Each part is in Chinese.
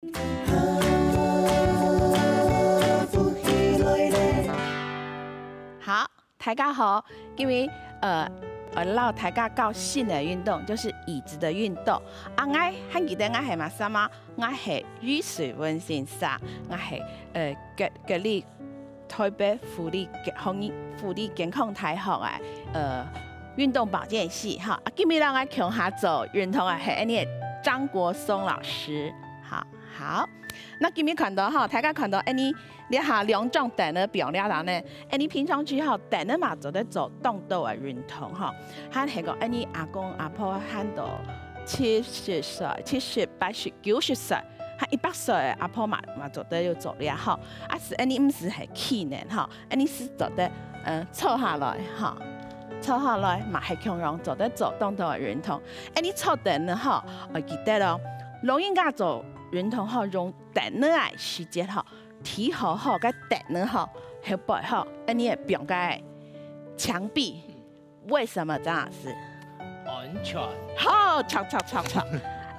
好，大家好，因为让大家教新的运动，就是椅子的运动。啊，我还记得我系嘛什么？我系雨水温先生，我系格力台北福利健康大学的运动保健系哈。啊，今日让我强下做运动的系安尼张国松老师，好。那今日看到哈，大家看到安尼你下两种等的表了人呢，安尼平常时候等的嘛做在做动作的运动哈，还系个安尼阿公阿婆喊到70岁、70、80、90岁，还100岁的阿婆嘛做得要做了哈，啊是安尼唔是系气呢哈，安尼是做得坐下来哈。坐下来嘛系强容做得做动作的运动，安尼坐等呢哈，我记得咯，老人家做运动吼，用等的时间吼，提好吼，甲等的吼，后背吼，安尼会变个墙壁，为什么这样子？安全。好，吵。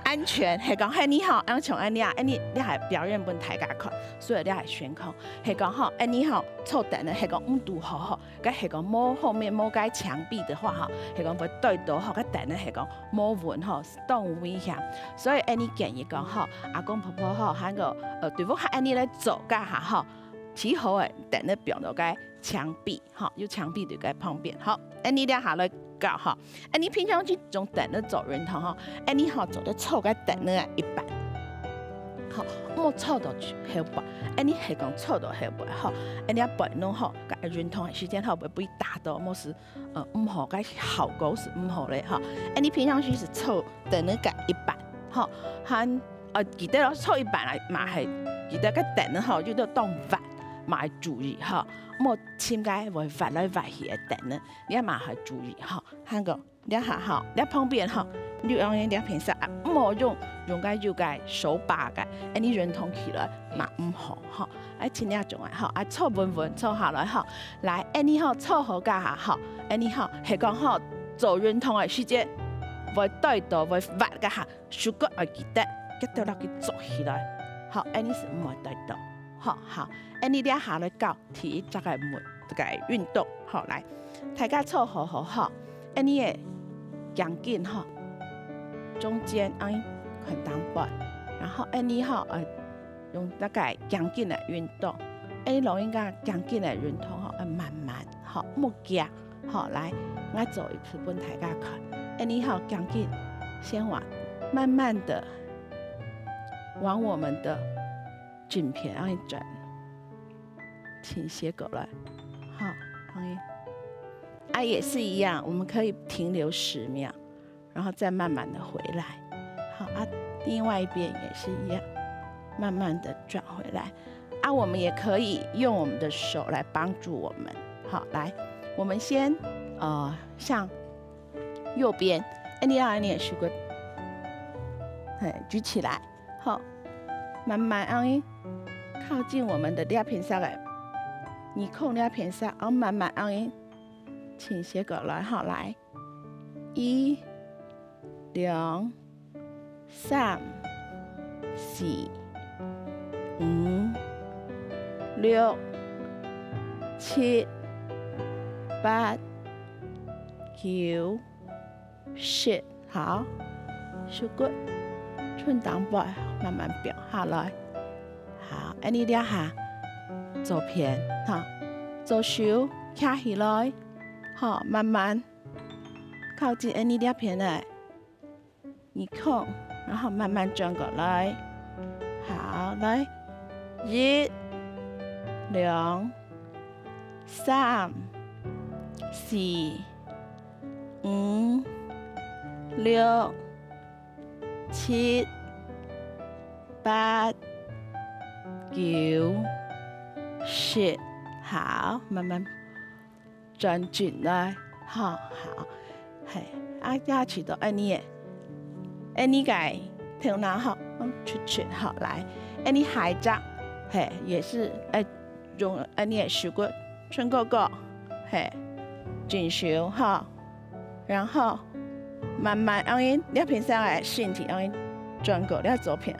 安全系讲嘿你好，像安尼啊，安尼你系表演本大家看，所以你系悬空，系讲吼，安尼吼坐等的系讲温度好，甲系讲摸后面摸该墙壁的话吼，系讲会对到吼，甲等的系讲摸稳吼，动有危险，所以安尼建议讲吼，阿公婆婆吼，喊个对付安尼咧做家下吼，起好诶，等的表到该墙壁，吼，有墙壁就该旁边，好，安尼咧下来。搞哈，你平常去种等的做运动哈，你好做得错个等的一半，好，莫错到后背，你系讲错到后背哈，你一背弄好，个运动的时间后背不会打到，莫是唔好个效果是唔好嘞哈，你平常时是错等的个一半，好，含记得咯错一半来嘛系记得个等的吼，就要动法。嘛要注意哈，莫千解会发来发去的等呢，你嘛要注意哈。喊个你下哈，你旁边哈，你用你平时莫用个就个手把个，你运动起来嘛唔好哈。请你种哈，坐稳坐下来哈，来你好坐好家下哈，你好系讲好做运动的时间，会对到会发个下，手骨要记得，记得落去做起来，好，你是唔会对到。好，你俩下来教提这个运动，好来，大家坐好好，你的仰颈哈，中间很单薄，然后你好用那个仰颈的运动，你老人家仰颈的运动哈，慢慢好，莫急，好来，我做一次给大家看，你好仰颈，先慢慢的往我们的。镜片让你转，倾斜过来，好，也是一样，我们可以停留10秒，然后再慢慢的回来，好另外一边也是一样，慢慢的转回来，我们也可以用我们的手来帮助我们，好，来，我们先向右边，你也试过，举起来，好。慢慢靠近我们的两片上来，你控两片上，慢慢倾斜过来，好来，1、2、3、4、5、6、7、8、9、10，好，手骨寸挡背。慢慢表下来，好，你俩下左片哈，左手卡起来，好，慢慢靠近你俩片来，你控，然后慢慢转过来，好，来，1、2、3、4、5、6、7、8、9、10，好，慢慢转进来，好，下去到你个头脑好，出好来，你下只也是用你的手骨伸过过，进手好，然后慢慢两边上来身体转过了左边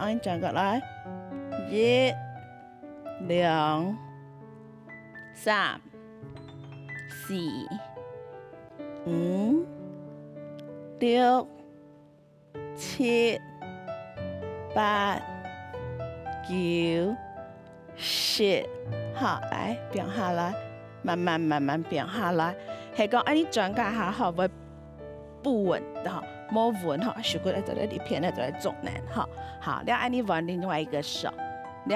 我轉過來，1、2、3、4、5、6、7、8、9、10，好，來變下來，慢慢變下來。係講安尼轉介下吼，會不穩的吼，冇穩吼，手骨咧就在裡片咧就在中難吼。好，你安尼穩另外一個手，你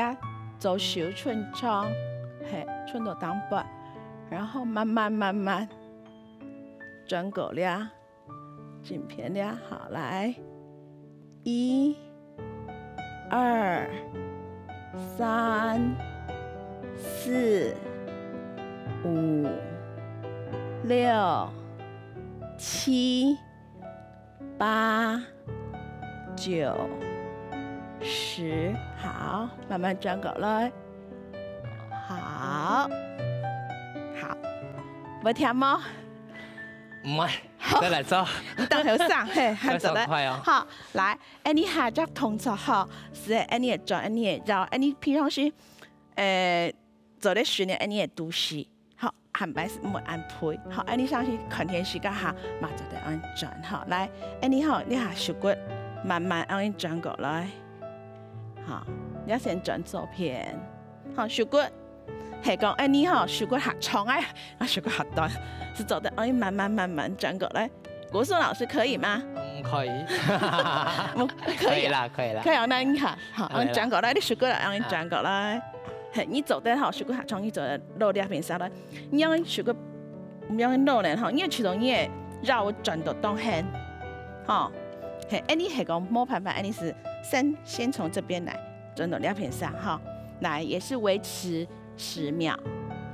左手寸長，嘿，寸到當半，然後慢慢轉過了，緊片了，好來，1、2、3、4、5、6、7、8、9、10，好，慢慢轉過來，好，會聽嗎？唔係，再嚟做。你等頭上，嘿，再手快哦。好，來，你下隻動作好，是你也轉，你也繞，你平常時，做咧訓練，你也讀書，好，韓白是唔按配，好，你上去看電視個下，嘛就得按轉，好，來，你好，你下手骨慢慢按轉過來，好，你要先轉左邊，好，手骨。係講，你好，手骨下長手骨下短，是走的，慢慢轉過來。國順老師可以嗎？可以，可以啦，可以，那你看，好，轉過來，你手骨讓你轉過來。你走得好，手骨下長，你走得落兩邊上來。你讓手骨唔讓落呢，你其中你繞轉到東邊，好，你係講冇辦法，你是先從這邊來轉到兩邊上，哈，來也是維持10秒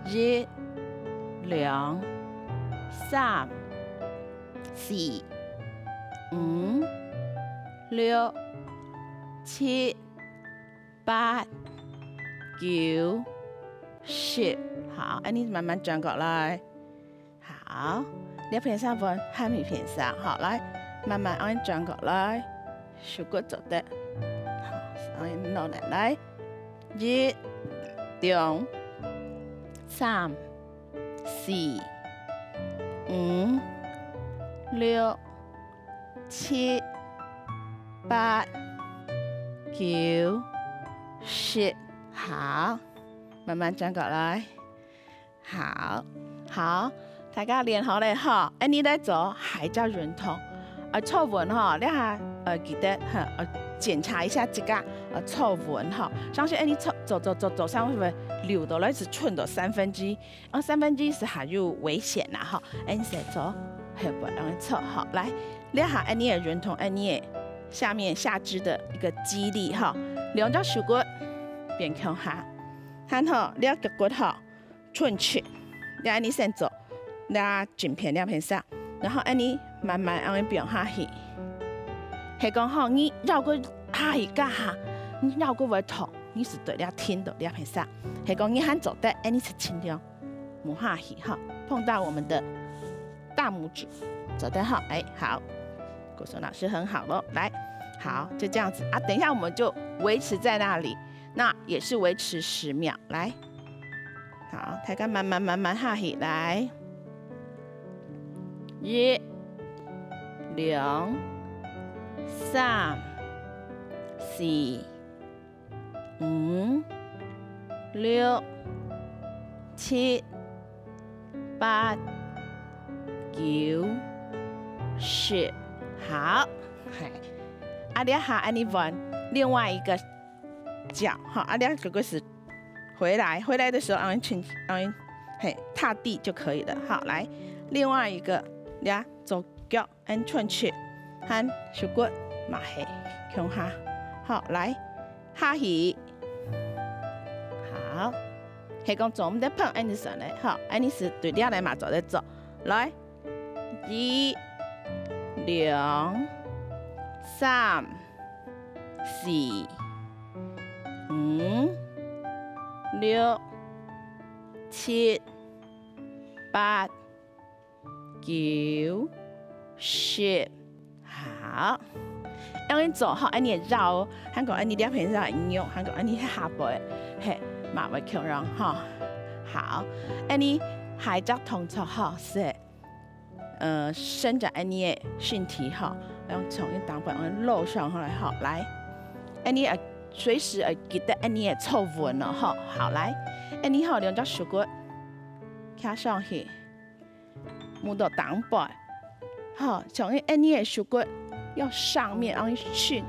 ，1、2、3、4、5、6、7、8、9、10，好，你慢慢轉過來，好，兩邊上分，下面邊上，好，來，慢慢按轉過來，手骨走得，好，按落來，1、2、3、4、5、6、7、8、9、10，好，慢慢轉過來，好，大家練好了哈，你來做還叫認同，錯誤哈，你下記得檢查一下這個錯誤哈，相信你走上會溜到來是寸到1/3，1/3是還有危險啦哈，你先走，係不讓錯好，來，你下你也認同你也下面下肢的一個肌力哈，兩隻手骨變向下，然後兩個骨哈寸曲，你先走，你緊片兩邊上，然後你慢慢讓你變下去。係講好，你繞過下一個下，你繞過會痛，你是對了聽到兩邊上。係講你喊走的，你是輕點，摸下去哈，碰到我們的大拇指，走得好，好，國順老師很好咯，來，好，就這樣子啊，等一下我們就維持在那裡，那也是維持10秒，來，好，大家慢慢下去，來，1、2、3、4、5、6、7、8、9、10，好，你下你換另外一個腳，好，你這個是回來的時候，踏地就可以了，好，來，另外一個，你左腳按寸去。hand 手骨馬係向下，好來下去，好，係講做唔得碰，你上來，好，你是對了來嘛做得做，來1、2、3、4、5、6、7、8、9、10。好，安尼做好，安尼会绕，韩国安尼两片上会扭，韩国安尼下背，嘿，嘛会强让哈。好，安尼下只动作哈是，伸展安尼的身体哈，然后从一挡板安露上来哈，来，安尼随时会记得安尼的皱纹了哈。好来，安尼好两只手骨卡上去，摸到挡板，好，从安尼的手骨要上面安尼去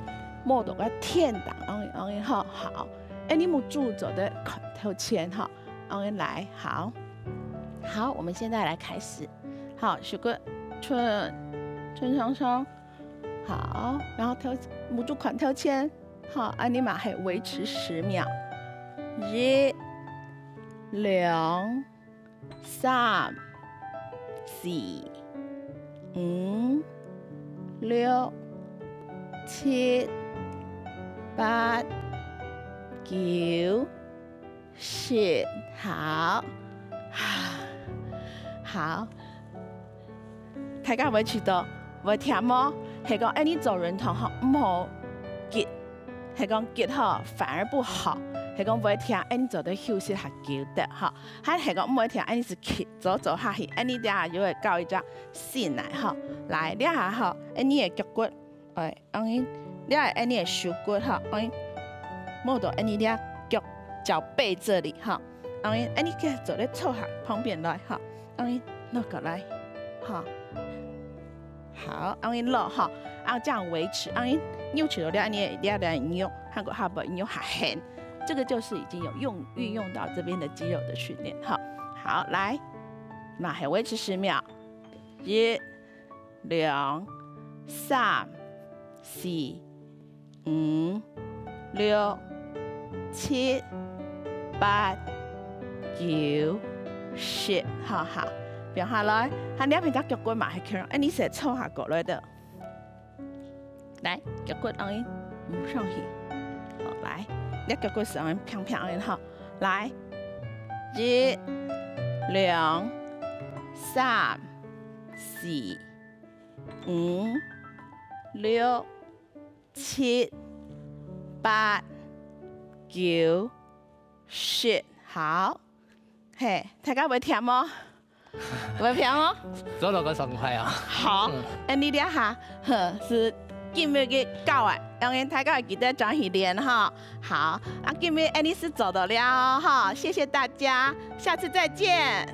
摸到个天档，安尼好，好，安尼摸住走的头前哈，安尼来，好，好，我们现在来开始，好，手骨顺上上，好，然后摸住款头前。好，安尼嘛系维持10秒，1、2、3、4、5、6、7、8、9、10，好，好，大家维持到无听么？系讲安尼做人头吼，唔好急。係講結合反而不好，係講唔會聽，安尼做得休息下久的哈，係講唔會聽，安尼是走下去，安尼底下就會到一隻線來哈，來底下哈，安尼嘅腳骨，安尼底下安尼嘅手骨哈，安尼摸到安尼底下腳背這裡哈，安尼嘅做咧湊下旁邊來哈，安尼落過來，哈，好，安尼落哈，然後這樣維持，安尼。扭起了两扭，韩国下巴扭下很，这个就是已经有运用到这边的肌肉的训练。好，来，那还维持10秒，1、2、3、4、5、6、7、8、9、10，好，變下來，下兩邊隻腳骨嘛係強，你成日抽下過來的。来，脚骨安尼摸上去，好来，你脚骨是安尼平平安尼好，来，1、2、3、4、5、6、7、8、9、10，好，嘿，大家會聽嗎？會聽嗎？做到個爽快啊！好，你兩下，是。今日嘅教啊，讓人大家記得轉去練哈。好，啊，今日安妮是走得了哈，謝謝大家，下次再見。